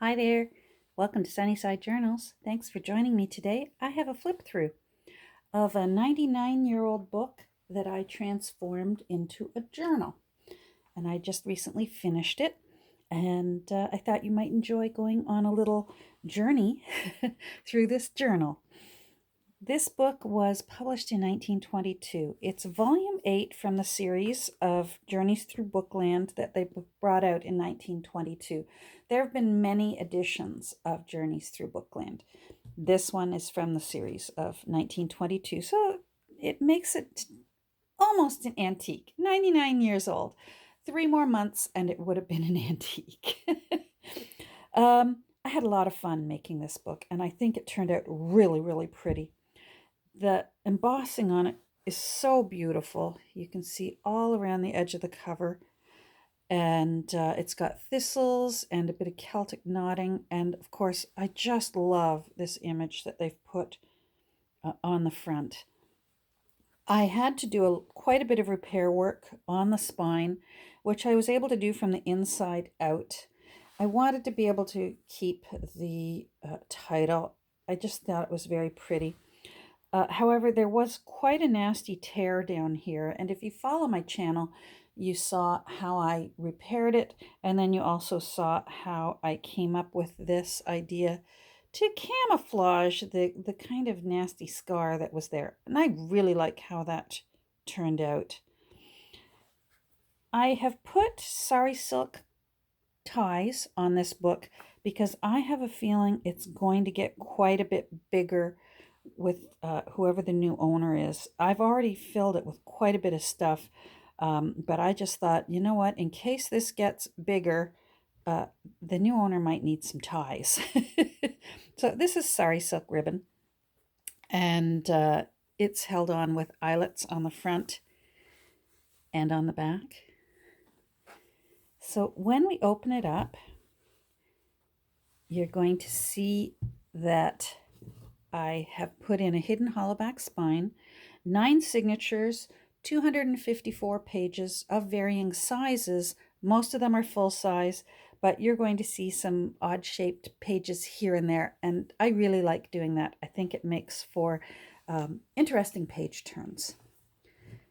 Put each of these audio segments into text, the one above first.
Hi there. Welcome to Sunnyside Journals. Thanks for joining me today. I have a flip through of a 99-year-old book that I transformed into a journal. And I just recently finished it. And I thought you might enjoy going on a little journey through this journal. This book was published in 1922. It's volume 8 from the series of Journeys Through Bookland that they brought out in 1922. There have been many editions of Journeys Through Bookland. This one is from the series of 1922, so it makes it almost an antique. 99 years old. 3 more months and it would have been an antique. I had a lot of fun making this book, and I think it turned out really, really pretty. The embossing on it is so beautiful. You can see all around the edge of the cover. And it's got thistles and a bit of Celtic knotting. And of course, I just love this image that they've put on the front. I had to do quite a bit of repair work on the spine, which I was able to do from the inside out. I wanted to be able to keep the title. I just thought it was very pretty. However, there was quite a nasty tear down here, and if you follow my channel, you saw how I repaired it, and then you also saw how I came up with this idea to camouflage the kind of nasty scar that was there. And I really like how that turned out. I have put sari silk ties on this book because I have a feeling it's going to get quite a bit bigger with whoever the new owner is. I've already filled it with quite a bit of stuff, but I just thought, you know what, in case this gets bigger, the new owner might need some ties. So this is sari silk ribbon, and it's held on with eyelets on the front and on the back. So when we open it up, you're going to see that I have put in a hidden hollowback spine, 9 signatures, 254 pages of varying sizes. Most of them are full size, but you're going to see some odd shaped pages here and there, and I really like doing that. I think it makes for interesting page turns.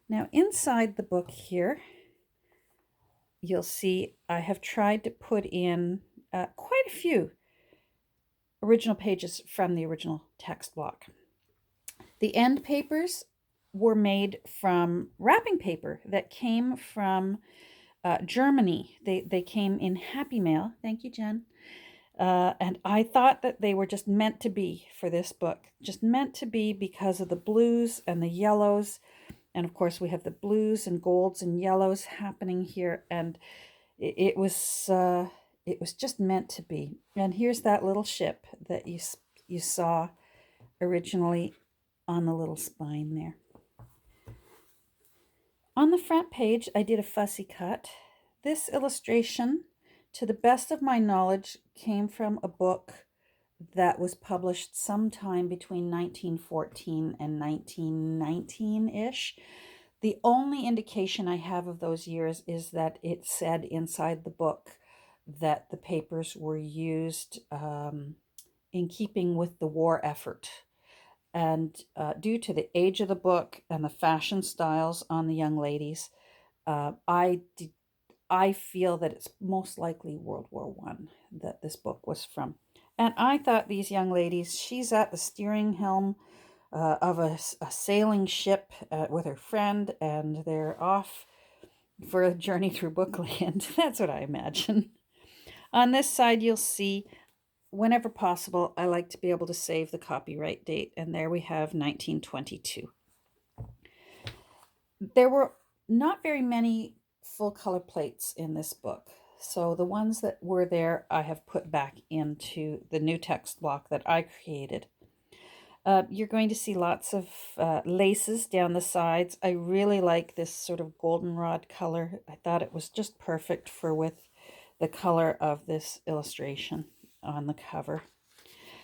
Now inside the book here, you'll see I have tried to put in quite a few original pages from the original text block. The end papers were made from wrapping paper that came from Germany. They came in Happy Mail. Thank you, Jen. And I thought that they were just meant to be for this book. Just meant to be because of the blues and the yellows. And of course, we have the blues and golds and yellows happening here. And it was just meant to be. And here's that little ship that you saw originally on the little spine there. On the front page, I did a fussy cut. This illustration, to the best of my knowledge, came from a book that was published sometime between 1914 and 1919-ish. The only indication I have of those years is that it said inside the book that the papers were used in keeping with the war effort. And due to the age of the book and the fashion styles on the young ladies, I feel that it's most likely World War I that this book was from. And I thought these young ladies, she's at the steering helm of a sailing ship with her friend, and they're off for a journey through Bookland. That's what I imagine. On this side, you'll see, whenever possible, I like to be able to save the copyright date, and there we have 1922. There were not very many full color plates in this book, so the ones that were there I have put back into the new text block that I created. You're going to see lots of laces down the sides. I really like this sort of goldenrod color. I thought it was just perfect with the color of this illustration on the cover.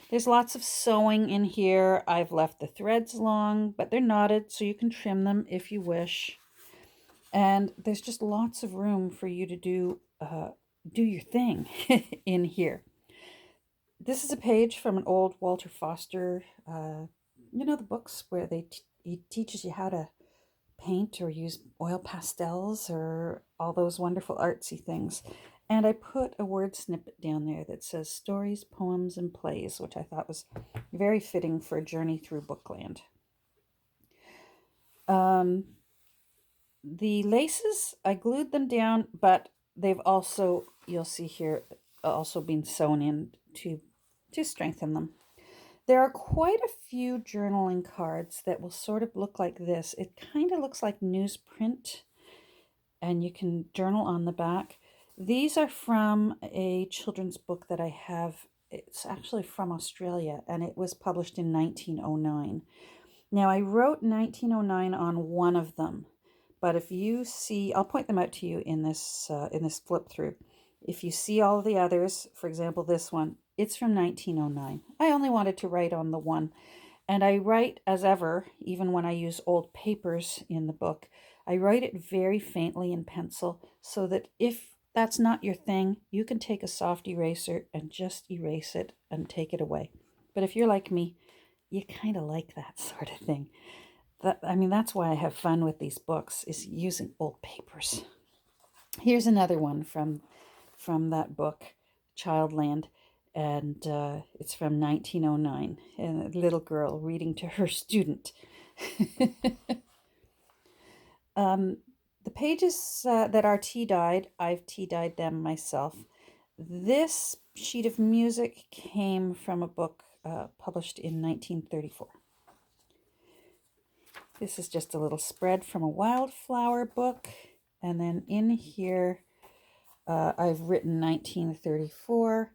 There's lots of sewing in here. I've left the threads long, but they're knotted, so you can trim them if you wish. And there's just lots of room for you to do your thing in here. This is a page from an old Walter Foster, the books where he teaches you how to paint or use oil pastels or all those wonderful artsy things. And I put a word snippet down there that says stories, poems, and plays, which I thought was very fitting for a journey through Bookland. The laces, I glued them down, but they've also, you'll see here, also been sewn in to strengthen them. There are quite a few journaling cards that will sort of look like this. It kind of looks like newsprint, and you can journal on the back. These are from a children's book that I have. It's actually from Australia, and it was published in 1909. Now, I wrote 1909 on one of them, but if you see, I'll point them out to you in this flip through. If you see all the others, for example, this one, it's from 1909. I only wanted to write on the one. And I write as ever, even when I use old papers in the book, I write it very faintly in pencil so that if that's not your thing, you can take a soft eraser and just erase it and take it away. But if you're like me, you kind of like that sort of thing. That's why I have fun with these books, is using old papers. Here's another one from that book, Childland, and it's from 1909, and a little girl reading to her student. The pages that are tea-dyed, I've tea-dyed them myself. This sheet of music came from a book published in 1934. This is just a little spread from a wildflower book, and then in here I've written 1934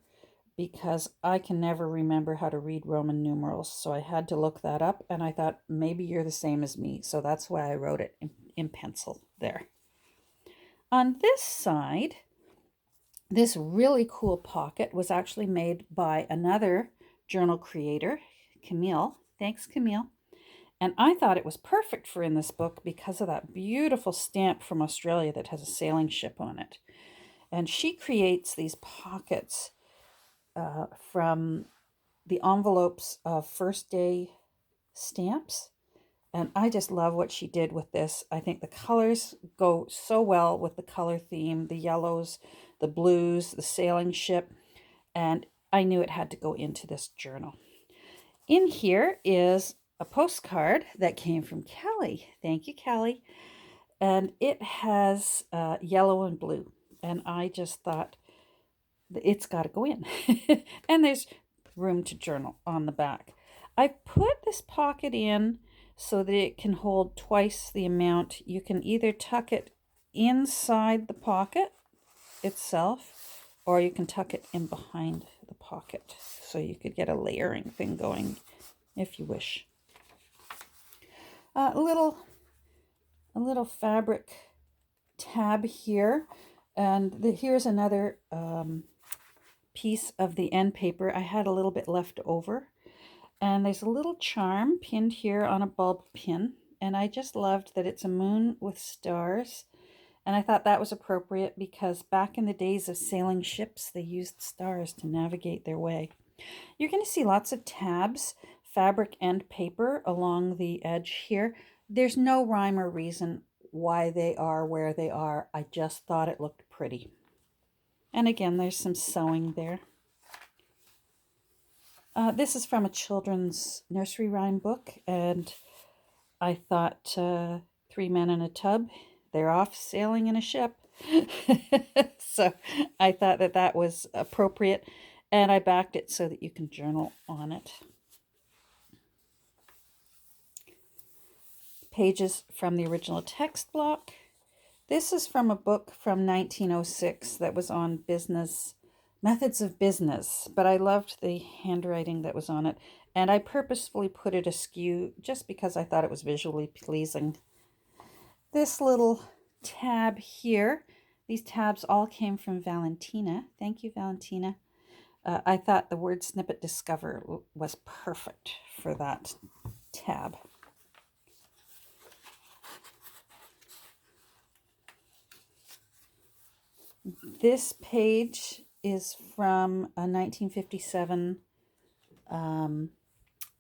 because I can never remember how to read Roman numerals, so I had to look that up, and I thought maybe you're the same as me, so that's why I wrote it in pencil there. On this side, this really cool pocket was actually made by another journal creator, Camille. Thanks, Camille. And I thought it was perfect for in this book because of that beautiful stamp from Australia that has a sailing ship on it. And she creates these pockets from the envelopes of first day stamps. And I just love what she did with this. I think the colors go so well with the color theme, the yellows, the blues, the sailing ship. And I knew it had to go into this journal. In here is a postcard that came from Kelly. Thank you, Kelly. And it has yellow and blue. And I just thought, it's got to go in. And there's room to journal on the back. I put this pocket in so that it can hold twice the amount. You can either tuck it inside the pocket itself, or you can tuck it in behind the pocket. So you could get a layering thing going if you wish. A little fabric tab here, and here's another piece of the end paper. I had a little bit left over, and there's a little charm pinned here on a bulb pin, and I just loved that it's a moon with stars, and I thought that was appropriate because back in the days of sailing ships, they used stars to navigate their way. You're going to see lots of tabs, fabric and paper along the edge here. There's no rhyme or reason why they are where they are. I just thought it looked pretty. And again, there's some sewing there. This is from a children's nursery rhyme book, and I thought 3 men in a tub, they're off sailing in a ship. So I thought that was appropriate, and I backed it so that you can journal on it. Pages from the original text block. This is from a book from 1906 that was on business, methods of business, but I loved the handwriting that was on it, and I purposefully put it askew just because I thought it was visually pleasing. This little tab here, these tabs all came from Valentina. Thank you, Valentina. I thought the word snippet discover was perfect for that tab. This page is from a 1957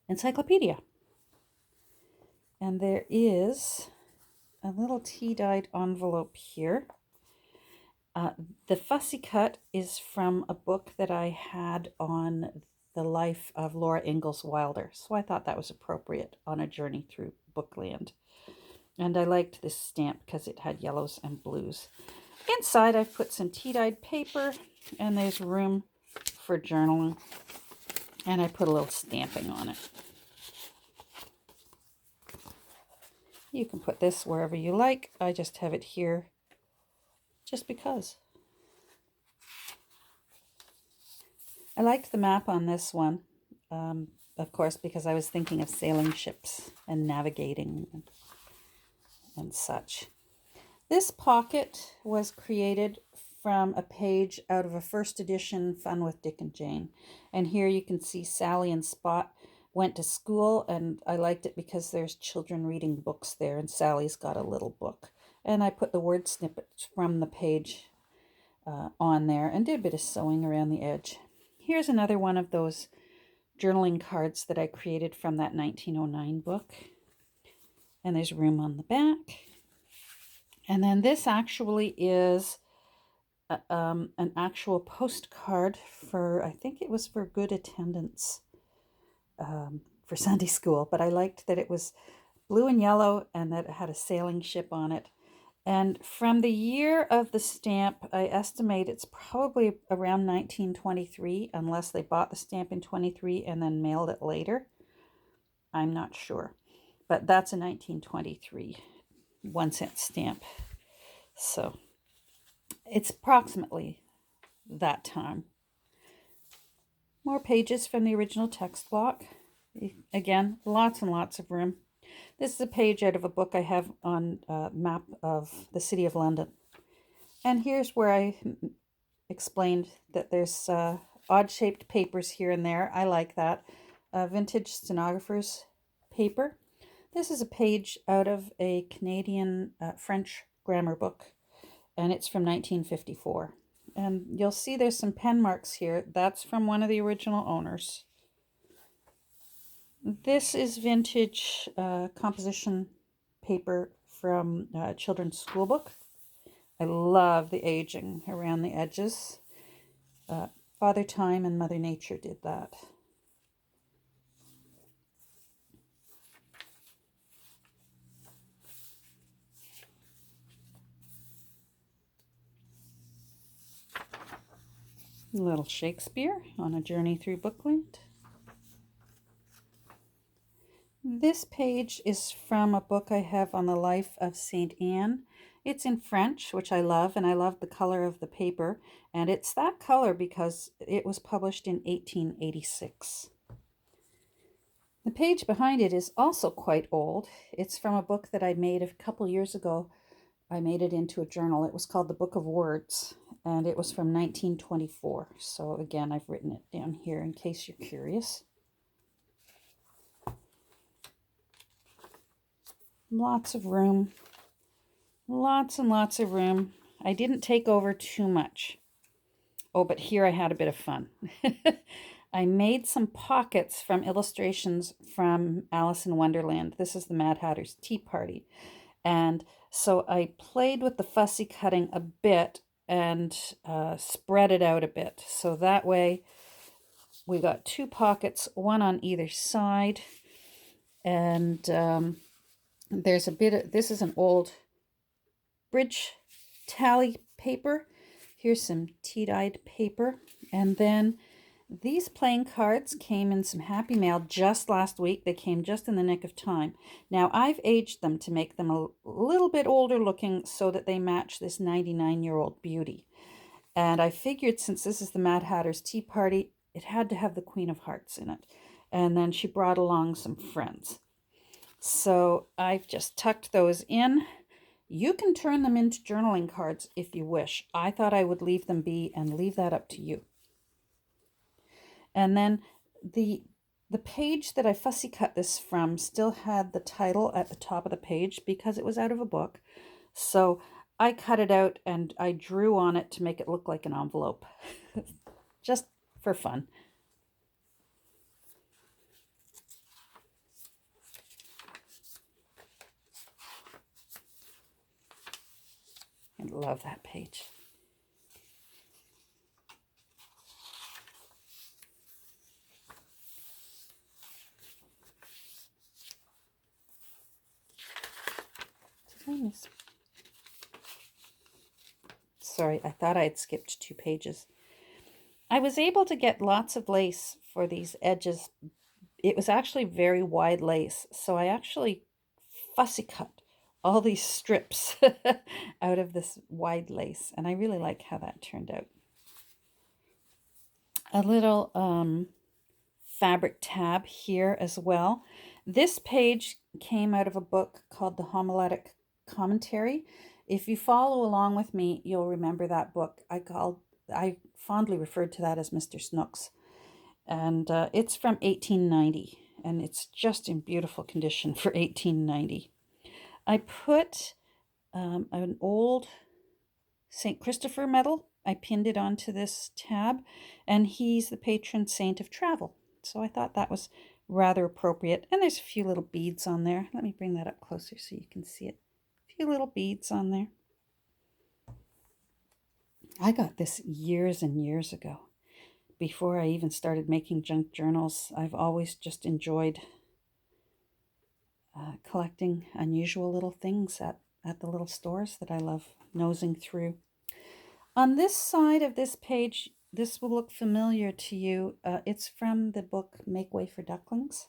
encyclopedia. And there is a little tea-dyed envelope here. The fussy cut is from a book that I had on the life of Laura Ingalls Wilder, so I thought that was appropriate on a journey through Bookland. And I liked this stamp because it had yellows and blues. Inside I've put some tea-dyed paper, and there's room for journaling, and I put a little stamping on it. You can put this wherever you like. I just have it here just because. I liked the map on this one, of course, because I was thinking of sailing ships and navigating and such. This pocket was created from a page out of a first edition Fun with Dick and Jane. And here you can see Sally and Spot went to school, and I liked it because there's children reading books there, and Sally's got a little book. And I put the word snippets from the page on there and did a bit of sewing around the edge. Here's another one of those journaling cards that I created from that 1909 book. And there's room on the back. And then this actually is an actual postcard for, I think it was for good attendance for Sunday school. But I liked that it was blue and yellow and that it had a sailing ship on it. And from the year of the stamp, I estimate it's probably around 1923, unless they bought the stamp in 23 and then mailed it later. I'm not sure. But that's a 1923 1-cent stamp. So it's approximately that time. More pages from the original text block. Again, lots and lots of room. This is a page out of a book I have on a map of the City of London. And here's where I explained that there's odd-shaped papers here and there. I like that. Vintage stenographer's paper. This is a page out of a Canadian French grammar book, and it's from 1954. And you'll see there's some pen marks here. That's from one of the original owners. This is vintage composition paper from a children's school book. I love the aging around the edges. Father Time and Mother Nature did that. A little Shakespeare on a journey through Bookland. This page is from a book I have on the life of Saint Anne. It's in French, which I love, and I love the color of the paper. And it's that color because it was published in 1886. The page behind it is also quite old. It's from a book that I made a couple years ago. I made it into a journal. It was called The Book of Words, and it was from 1924. So again, I've written it down here in case you're curious. Lots of room. Lots and lots of room. I didn't take over too much. Oh, but here I had a bit of fun. I made some pockets from illustrations from Alice in Wonderland. This is the Mad Hatter's Tea Party. And so I played with the fussy cutting a bit and spread it out a bit. So that way we got two pockets, one on either side. And there's a bit of, this is an old bridge tally paper. Here's some tea-dyed paper. And then these playing cards came in some Happy Mail just last week. They came just in the nick of time. Now, I've aged them to make them a little bit older looking so that they match this 99-year-old beauty. And I figured since this is the Mad Hatter's Tea Party, it had to have the Queen of Hearts in it. And then she brought along some friends. So I've just tucked those in. You can turn them into journaling cards if you wish. I thought I would leave them be and leave that up to you. And then the page that I fussy cut this from still had the title at the top of the page because it was out of a book. So I cut it out and I drew on it to make it look like an envelope. just for fun. I love that page. Sorry, I thought I had skipped 2 pages. I was able to get lots of lace for these edges. It was actually very wide lace, so I actually fussy cut all these strips out of this wide lace, and I really like how that turned out. A little fabric tab here as well. This page came out of a book called The Homiletic Commentary. If you follow along with me, you'll remember that book. I fondly referred to that as Mr. Snooks. And it's from 1890, and it's just in beautiful condition for 1890. I put an old St. Christopher medal. I pinned it onto this tab, and he's the patron saint of travel. So I thought that was rather appropriate. And there's a few little beads on there. Let me bring that up closer so you can see it. A few little beads on there. I got this years and years ago. Before I even started making junk journals, I've always just enjoyed collecting unusual little things at the little stores that I love nosing through. On this side of this page, this will look familiar to you. It's from the book Make Way for Ducklings.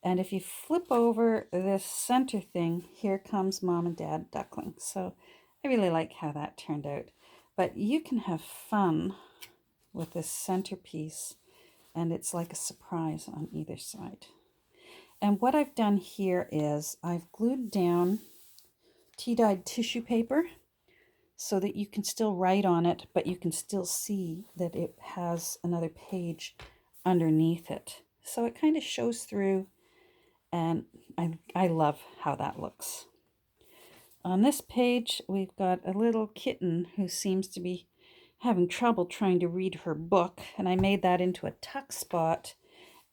And if you flip over this center thing, here comes Mom and Dad Duckling. So I really like how that turned out. But you can have fun with this centerpiece, and it's like a surprise on either side. And what I've done here is I've glued down tea-dyed tissue paper so that you can still write on it, but you can still see that it has another page underneath it. So it kind of shows through, and I love how that looks. On this page, we've got a little kitten who seems to be having trouble trying to read her book, and I made that into a tuck spot.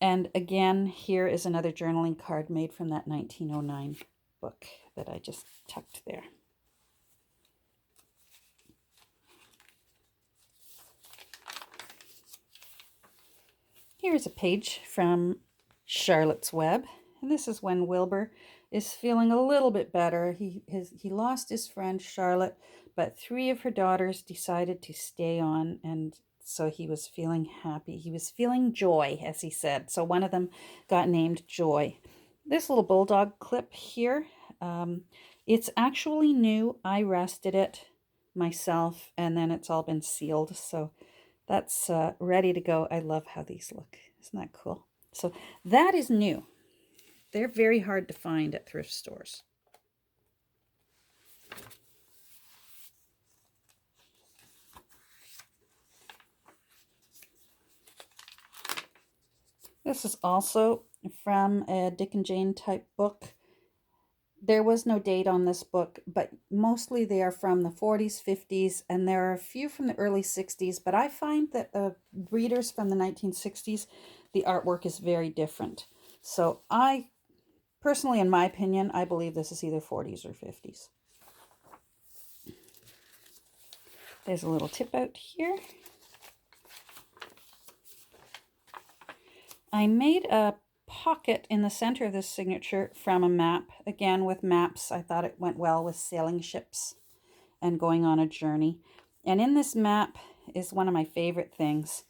And again, here is another journaling card made from that 1909 book that I just tucked there. Here's a page from Charlotte's Web, and this is when Wilbur is feeling a little bit better. He lost his friend Charlotte, but 3 of her daughters decided to stay on, and so he was feeling happy. He was feeling joy, as he said. So one of them got named Joy. This little bulldog clip here, it's actually new. I rested it myself, and then it's all been sealed. So that's ready to go. I love how these look. Isn't that cool? So that is new. They're very hard to find at thrift stores. This is also from a Dick and Jane type book. There was no date on this book, but mostly they are from the 40s, 50s, and there are a few from the early 60s, but I find that the readers from the 1960s, the artwork is very different. So I, personally, in my opinion, I believe this is either 40s or 50s. There's a little tip out here. I made a pocket in the center of this signature from a map. Again, with maps, I thought it went well with sailing ships and going on a journey. And in this map is one of my favorite things.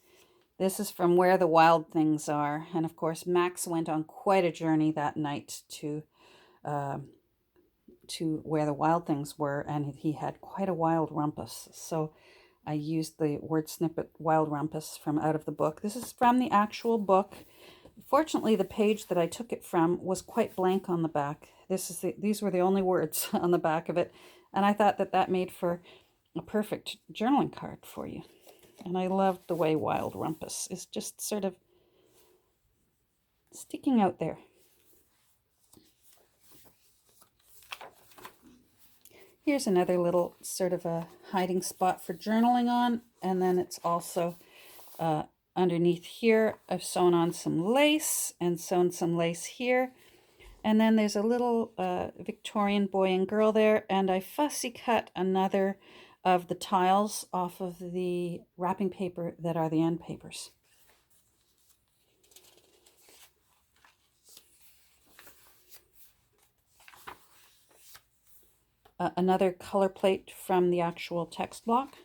This is from Where the Wild Things Are. And of course, Max went on quite a journey that night to where the wild things were, and he had quite a wild rumpus. So I used the word snippet wild rumpus from out of the book. This is from the actual book. Fortunately, the page that I took it from was quite blank on the back. These were the only words on the back of it, and I thought that made for a perfect journaling card for you. And I loved the way wild rumpus is just sort of sticking out there. Here's another little sort of a hiding spot for journaling on, and then it's also Underneath here, I've sewn on some lace and sewn some lace here. And then there's a little Victorian boy and girl there, and I fussy cut another of the tiles off of the wrapping paper that are the end papers. Another color plate from the actual text block.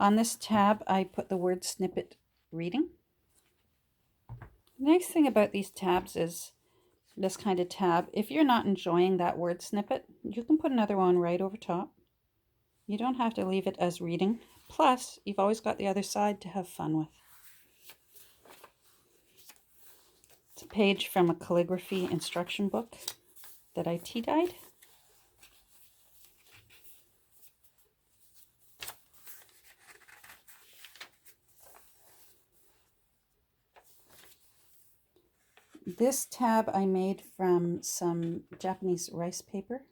On this tab, I put the word snippet reading. The nice thing about these tabs is this kind of tab, if you're not enjoying that word snippet, you can put another one right over top. You don't have to leave it as reading. Plus, you've always got the other side to have fun with. It's a page from a calligraphy instruction book that I tea-dyed. This tab I made from some Japanese rice paper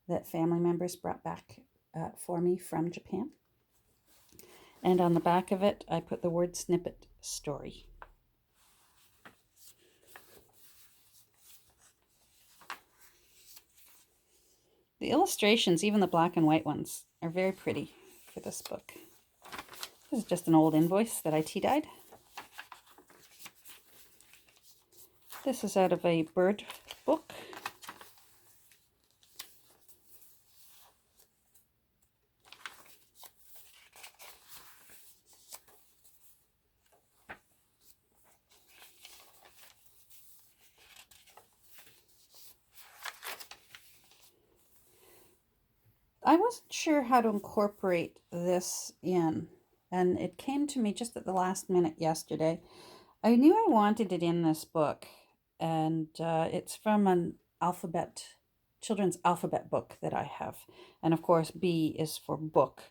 that family members brought back for me from Japan. And on the back of it, I put the word snippet story. The illustrations, even the black and white ones, are very pretty for this book. This is just an old invoice that I tea-dyed. This is out of a bird book. I wasn't sure how to incorporate this in, and it came to me just at the last minute yesterday. I knew I wanted it in this book, and it's from an children's alphabet book that I have. And of course, B is for book.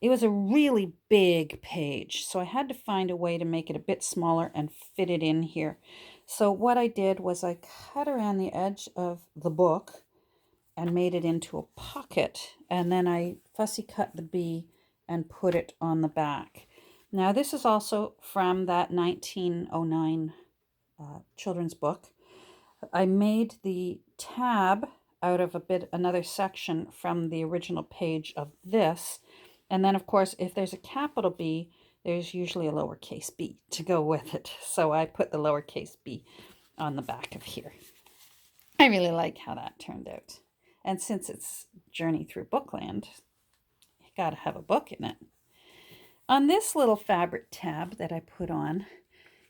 It was a really big page, so I had to find a way to make it a bit smaller and fit it in here. So what I did was I cut around the edge of the book and made it into a pocket, and then I fussy cut the B and put it on the back. Now this is also from that 1909 children's book. I made the tab out of another section from the original page of this, and then of course if there's a capital B, there's usually a lowercase b to go with it, so I put the lowercase b on the back of here. I really like how that turned out. And since it's Journey Through Bookland, you gotta have a book in it. On this little fabric tab that I put on,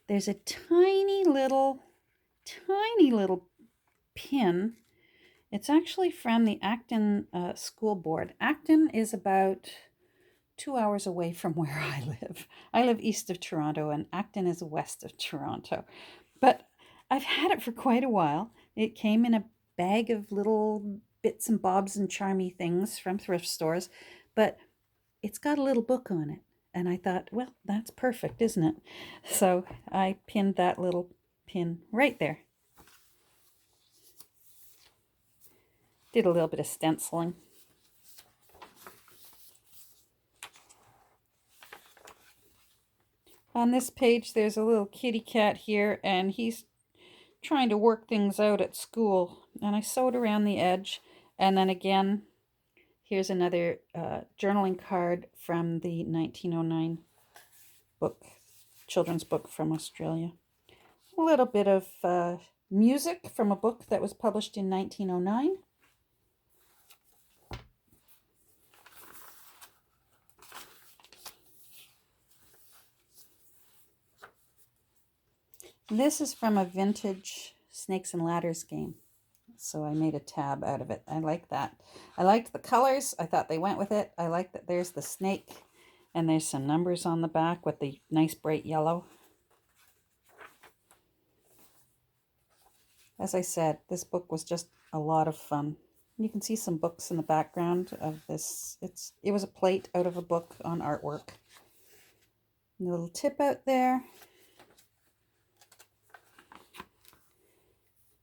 there's a tiny little pin. It's actually from the Acton School Board. Acton is about 2 hours away from where I live. I live east of Toronto, and Acton is west of Toronto. But I've had it for quite a while. It came in a bag of little bits and bobs and charmy things from thrift stores, but it's got a little book on it. And I thought, well, that's perfect, isn't it? So I pinned that little pin right there. Did a little bit of stenciling. On this page, there's a little kitty cat here, and he's trying to work things out at school. And I sewed around the edge. And then again, here's another journaling card from the 1909 book, children's book from Australia. A little bit of music from a book that was published in 1909. This is from a vintage Snakes and Ladders game. So I made a tab out of it. I like that. I liked the colors. I thought they went with it. I like that there's the snake and there's some numbers on the back with the nice bright yellow. As I said, this book was just a lot of fun. You can see some books in the background of this. It was a plate out of a book on artwork. And a little tip out there.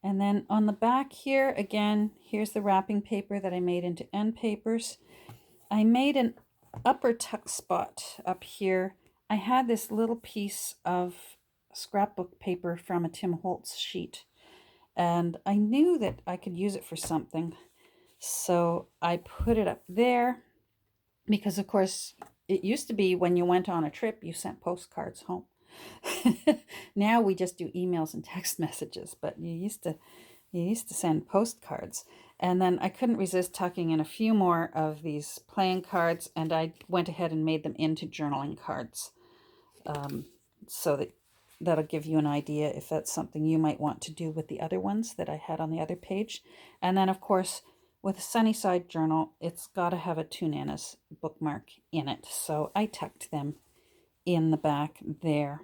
And then on the back here, again, here's the wrapping paper that I made into end papers. I made an upper tuck spot up here. I had this little piece of scrapbook paper from a Tim Holtz sheet, and I knew that I could use it for something. So I put it up there because, of course, it used to be when you went on a trip, you sent postcards home. Now we just do emails and text messages, but you used to send postcards. And then I couldn't resist tucking in a few more of these playing cards, and I went ahead and made them into journaling cards. So that'll give you an idea if that's something you might want to do with the other ones that I had on the other page. And then, of course, with a Sunnyside journal, it's got to have a Two Nanas bookmark in it. So I tucked them in the back there.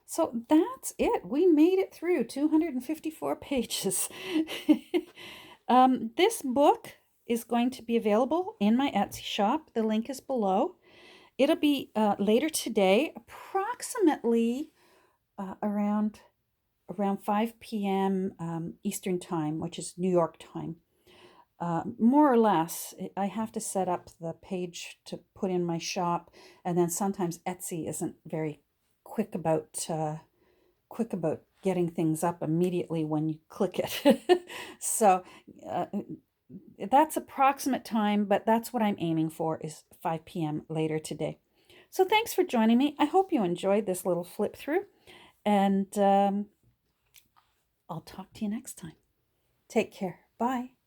So that's it. We made it through 254 pages. This book is going to be available in my Etsy shop. The link is below. It'll be later today, approximately around 5 p.m. Eastern Time, which is New York time. More or less, I have to set up the page to put in my shop, and then sometimes Etsy isn't very quick about getting things up immediately when you click it. So that's approximate time, but that's what I'm aiming for is 5 p.m. later today. So thanks for joining me. I hope you enjoyed this little flip through, and I'll talk to you next time. Take care. Bye.